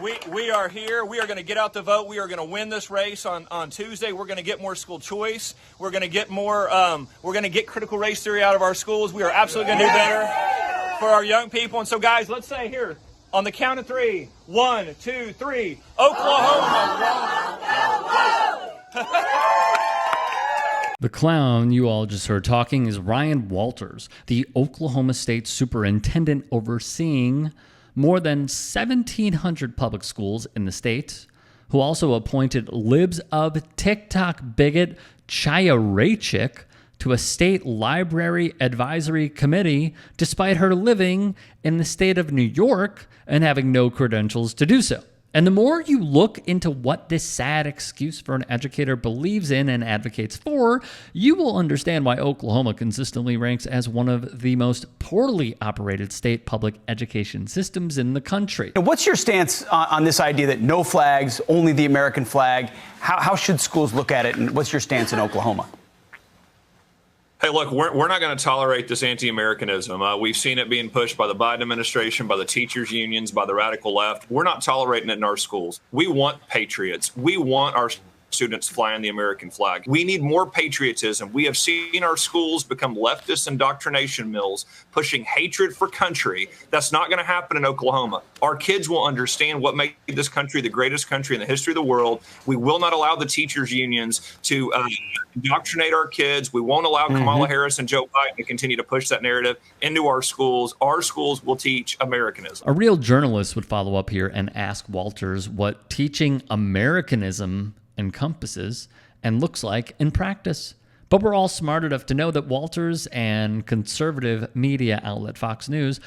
We are here. We are going to get out the vote. We are going to win this race on Tuesday. We're going to get more school choice. We're going to get more. We're going to get critical race theory out of our schools. We are absolutely going to do better for our young people. And so, guys, let's say here on the count of 3. 1, 2, 3. Oklahoma. The clown you all just heard talking is Ryan Walters, the Oklahoma State Superintendent overseeing more than 1,700 public schools in the state, who also appointed Libs of TikTok bigot Chaya Raychick to a state library advisory committee despite her living in the state of New York and having no credentials to do so. And the more you look into what this sad excuse for an educator believes in and advocates for, you will understand why Oklahoma consistently ranks as one of the most poorly operated state public education systems in the country. And what's your stance on this idea that no flags, only the American flag? How should schools look at it, and what's your stance in Oklahoma? Hey, look, we're not going to tolerate this anti-Americanism. We've seen it being pushed by the Biden administration, by the teachers' unions, by the radical left. We're not tolerating it in our schools. We want patriots. We want our students flying the American flag. We need more patriotism. We have seen our schools become leftist indoctrination mills, pushing hatred for country. That's not going to happen in Oklahoma. Our kids will understand what made this country the greatest country in the history of the world. We will not allow the teachers' unions to indoctrinate our kids. We won't allow Kamala Harris and Joe Biden to continue to push that narrative into our schools. Our schools will teach Americanism. A real journalist would follow up here and ask Walters what teaching Americanism encompasses and looks like in practice. But we're all smart enough to know that Walters and conservative media outlet Fox News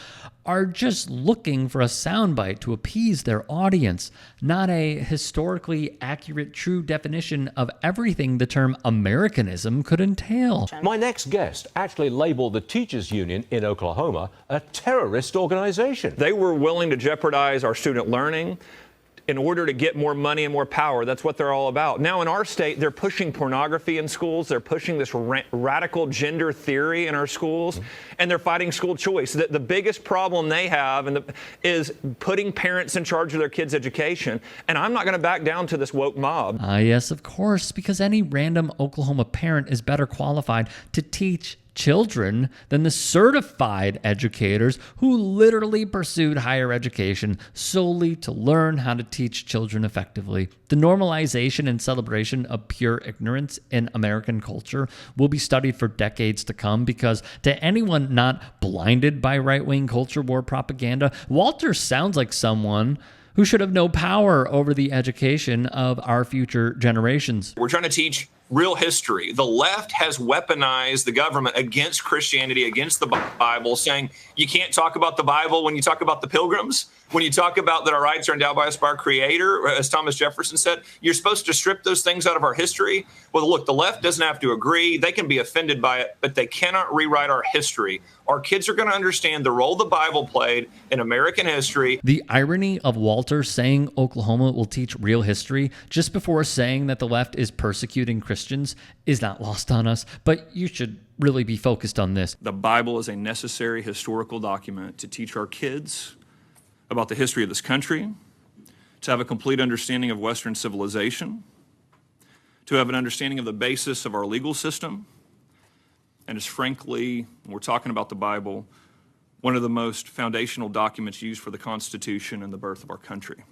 are just looking for a soundbite to appease their audience, not a historically accurate, true definition of everything the term Americanism could entail. My next guest actually labeled the teachers union in Oklahoma a terrorist organization. They were willing to jeopardize our student learning in order to get more money and more power. That's what they're all about. Now in our state, they're pushing pornography in schools. They're pushing this radical gender theory in our schools, and they're fighting school choice. The biggest problem they have is putting parents in charge of their kids' education. And I'm not going to back down to this woke mob. Yes, of course, because any random Oklahoma parent is better qualified to teach children than the certified educators who literally pursued higher education solely to learn how to teach children effectively. The normalization and celebration of pure ignorance in American culture will be studied for decades to come because to anyone not blinded by right-wing culture war propaganda, Walter sounds like someone who should have no power over the education of our future generations. We're trying to teach real history. The left has weaponized the government against Christianity, against the Bible, saying you can't talk about the Bible when you talk about the Pilgrims. When you talk about that our rights are endowed by us by our Creator, as Thomas Jefferson said, you're supposed to strip those things out of our history. Well, look, the left doesn't have to agree. They can be offended by it, but they cannot rewrite our history. Our kids are going to understand the role the Bible played in American history. The irony of Walter saying Oklahoma will teach real history just before saying that the left is persecuting Christians is not lost on us, but you should really be focused on this. The Bible is a necessary historical document to teach our kids about the history of this country, to have a complete understanding of Western civilization, to have an understanding of the basis of our legal system, and is frankly, when we're talking about the Bible, one of the most foundational documents used for the Constitution and the birth of our country.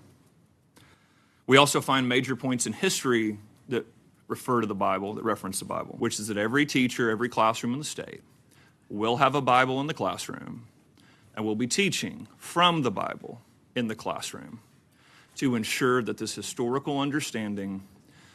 We also find major points in history that refer to the Bible, that reference the Bible, which is that every teacher, every classroom in the state will have a Bible in the classroom and will be teaching from the Bible in the classroom to ensure that this historical understanding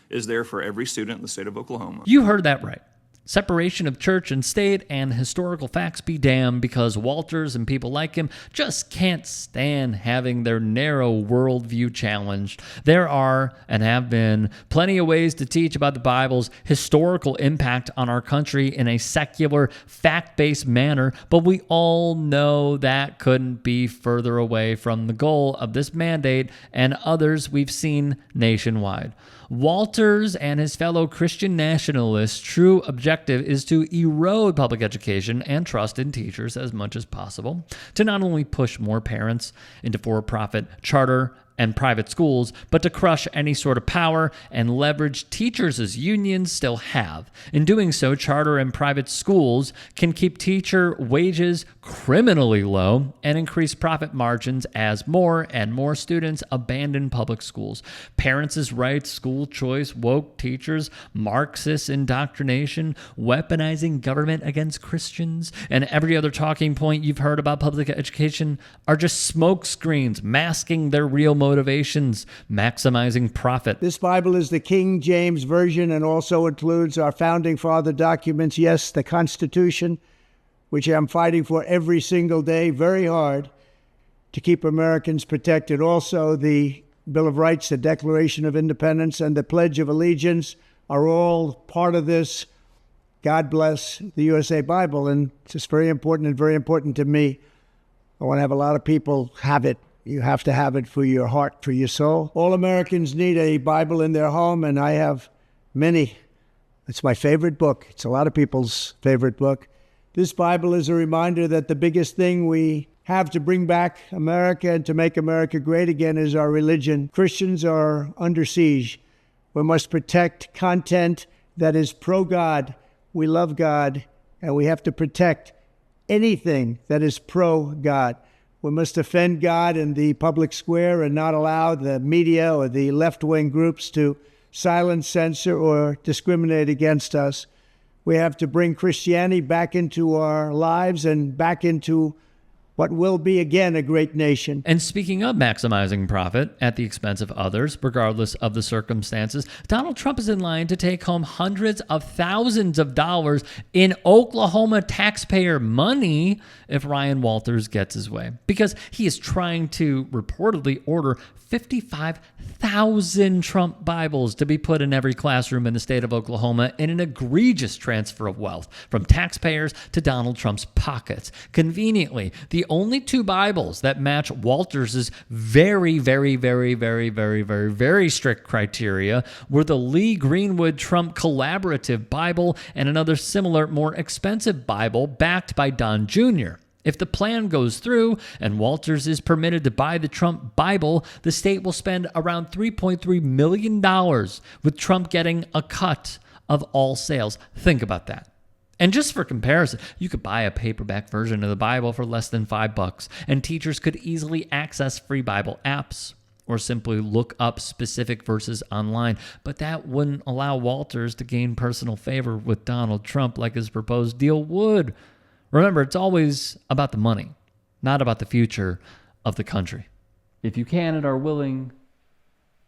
is there for every student in the state of Oklahoma. You heard that right. Separation of church and state and historical facts be damned, because Walters and people like him just can't stand having their narrow worldview challenged. There are, and have been, plenty of ways to teach about the Bible's historical impact on our country in a secular, fact-based manner, but we all know that couldn't be further away from the goal of this mandate and others we've seen nationwide. Walters and his fellow Christian nationalists' true objective is to erode public education and trust in teachers as much as possible, to not only push more parents into for-profit charter and private schools, but to crush any sort of power and leverage teachers as unions still have. In doing so, charter and private schools can keep teacher wages criminally low and increase profit margins as more and more students abandon public schools. Parents' rights, school choice, woke teachers, Marxist indoctrination, weaponizing government against Christians, and every other talking point you've heard about public education are just smoke screens masking their real motivations, maximizing profit. This Bible is the King James Version and also includes our Founding Father documents, yes, the Constitution, which I'm fighting for every single day, very hard, to keep Americans protected. Also, the Bill of Rights, the Declaration of Independence, and the Pledge of Allegiance are all part of this. God bless the USA Bible, and it's just very important and very important to me. I want to have a lot of people have it. You have to have it for your heart, for your soul. All Americans need a Bible in their home, and I have many. It's my favorite book. It's a lot of people's favorite book. This Bible is a reminder that the biggest thing we have to bring back America and to make America great again is our religion. Christians are under siege. We must protect content that is pro-God. We love God, and we have to protect anything that is pro-God. We must defend God in the public square and not allow the media or the left-wing groups to silence, censor, or discriminate against us. We have to bring Christianity back into our lives and back into what will be again a great nation. And speaking of maximizing profit at the expense of others, regardless of the circumstances, Donald Trump is in line to take home hundreds of thousands of dollars in Oklahoma taxpayer money if Ryan Walters gets his way, because he is trying to reportedly order 55,000 Trump Bibles to be put in every classroom in the state of Oklahoma in an egregious transfer of wealth from taxpayers to Donald Trump's pockets. Conveniently, the only two Bibles that match Walters's very strict criteria were the Lee Greenwood Trump Collaborative Bible and another similar, more expensive Bible backed by Don Jr. If the plan goes through and Walters is permitted to buy the Trump Bible, the state will spend around $3.3 million, with Trump getting a cut of all sales. Think about that. And just for comparison, you could buy a paperback version of the Bible for less than $5, and teachers could easily access free Bible apps or simply look up specific verses online. But that wouldn't allow Walters to gain personal favor with Donald Trump like his proposed deal would. Remember, it's always about the money, not about the future of the country. If you can and are willing,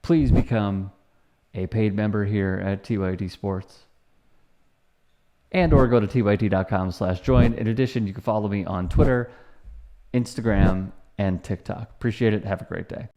please become a paid member here at TYT Sports. And or go to tyt.com/join. In addition, you can follow me on Twitter, Instagram, and TikTok. Appreciate it. Have a great day.